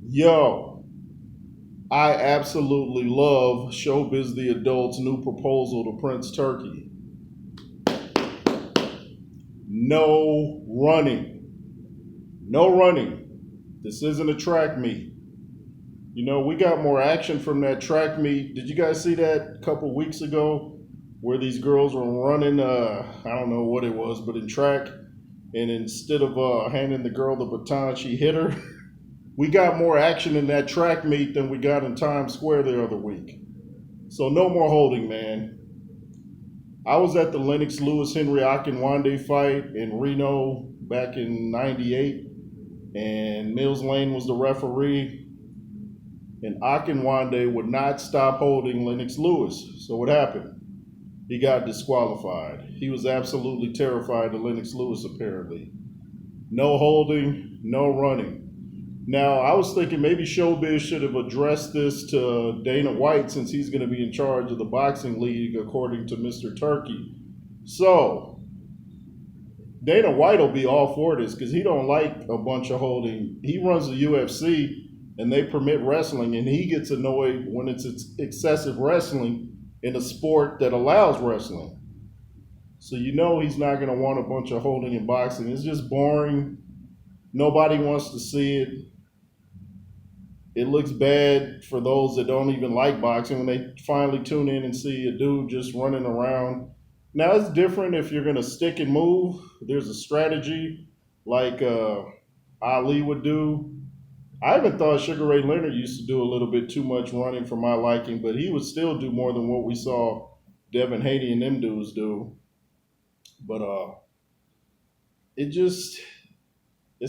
Yo, I absolutely love ShowBizz the Adult's new proposal to Prince Turkey. No running. No running. This isn't a track meet. You know, we got more action from that track meet. Did you guys see that a couple weeks ago where these girls were running, I don't know what it was, but in track, and instead of handing the girl the baton, she hit her? We got more action in that track meet than we got in Times Square the other week. So no more holding, man. I was at the Lennox Lewis Henry Akinwande fight in Reno back in '98, and Mills Lane was the referee, and Akinwande would not stop holding Lennox Lewis. So what happened? He got disqualified. He was absolutely terrified of Lennox Lewis, apparently. No holding, no running. Now, I was thinking maybe ShowBizz should have addressed this to Dana White since he's going to be in charge of the boxing league, according to Mr. Turkey. So, Dana White will be all for this because he don't like a bunch of holding. He runs the UFC and they permit wrestling, and he gets annoyed when it's excessive wrestling in a sport that allows wrestling. So you know he's not going to want a bunch of holding in boxing. It's just boring. Nobody wants to see it. It looks bad for those that don't even like boxing when they finally tune in and see a dude just running around. Now, it's different if you're going to stick and move. There's a strategy like Ali would do. I even thought Sugar Ray Leonard used to do a little bit too much running for my liking, but he would still do more than what we saw Devin Haney and them dudes do. But it's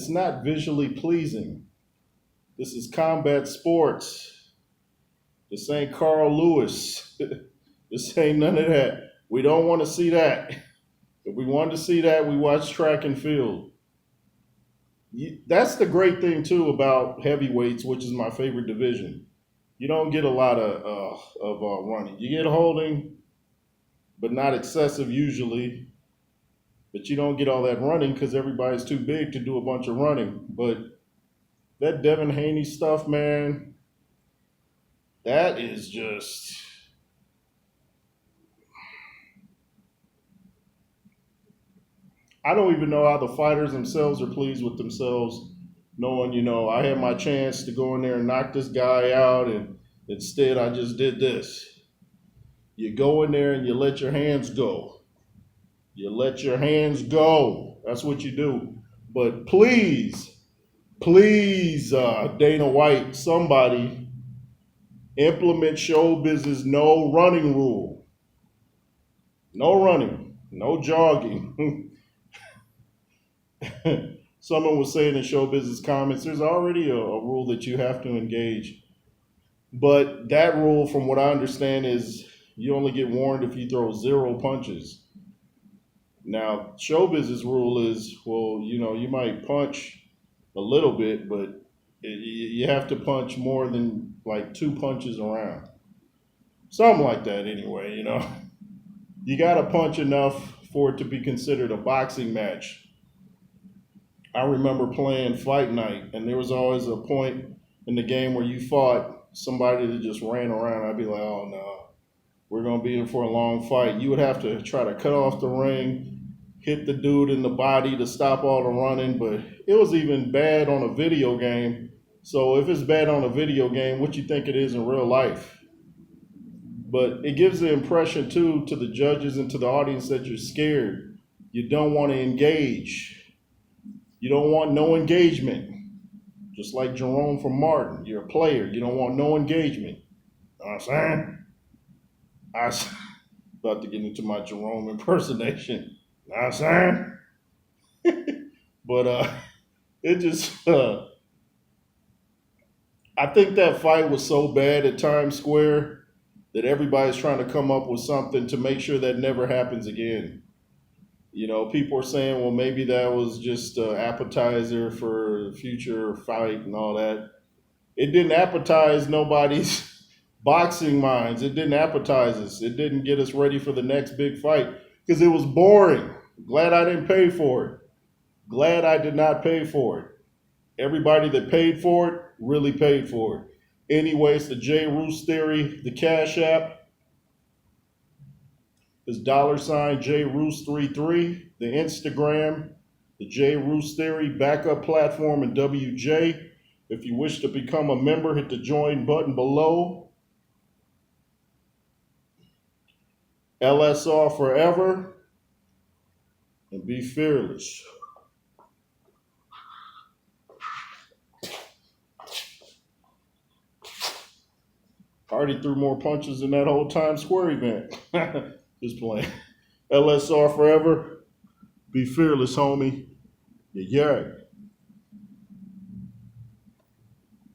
not visually pleasing. This is combat sports. This ain't Carl Lewis. This ain't none of that. We don't want to see that. If we wanted to see that, we watch track and field. That's the great thing, too, about heavyweights, which is my favorite division. You don't get a lot of running. You get holding, but not excessive usually. But you don't get all that running because everybody's too big to do a bunch of running. But that Devin Haney stuff, man, that is just, I don't even know how the fighters themselves are pleased with themselves, knowing, I had my chance to go in there and knock this guy out, and instead I just did this. You go in there and you let your hands go. You let your hands go. That's what you do. But please, Dana White, somebody implement ShowBizz's no running rule. No running, no jogging. Someone was saying in ShowBizz's comments, there's already a rule that you have to engage. But that rule, from what I understand, is you only get warned if you throw 0 punches. Now, ShowBizz's rule is, well, you might punch a little bit, but you have to punch more than like 2 punches around. Something like that anyway, You got to punch enough for it to be considered a boxing match. I remember playing Fight Night, and there was always a point in the game where you fought somebody that just ran around. I'd be like, oh no, we're going to be in for a long fight. You would have to try to cut off the ring, hit the dude in the body to stop all the running, but it was even bad on a video game. So if it's bad on a video game, what you think it is in real life? But it gives the impression too to the judges and to the audience that you're scared. You don't want to engage. You don't want no engagement. Just like Jerome from Martin, you're a player. You don't want no engagement. You know what I'm saying? I was about to get into my Jerome impersonation. You know what I'm saying? But it just, I think that fight was so bad at Times Square that everybody's trying to come up with something to make sure that never happens again. People are saying, well, maybe that was just an appetizer for a future fight and all that. It didn't appetize nobody's boxing minds. It didn't appetize us. It didn't get us ready for the next big fight because it was boring. Glad I didn't pay for it. Glad I did not pay for it. Everybody that paid for it really paid for it. Anyways, the J Roos Theory, the Cash App is $J Roos33. The Instagram, the J Roos Theory backup platform, and WJ. If you wish to become a member, hit the join button below. LSR forever, and be fearless. I already threw more punches in that whole Times Square event. Just playing. LSR forever. Be fearless, homie. Yeah.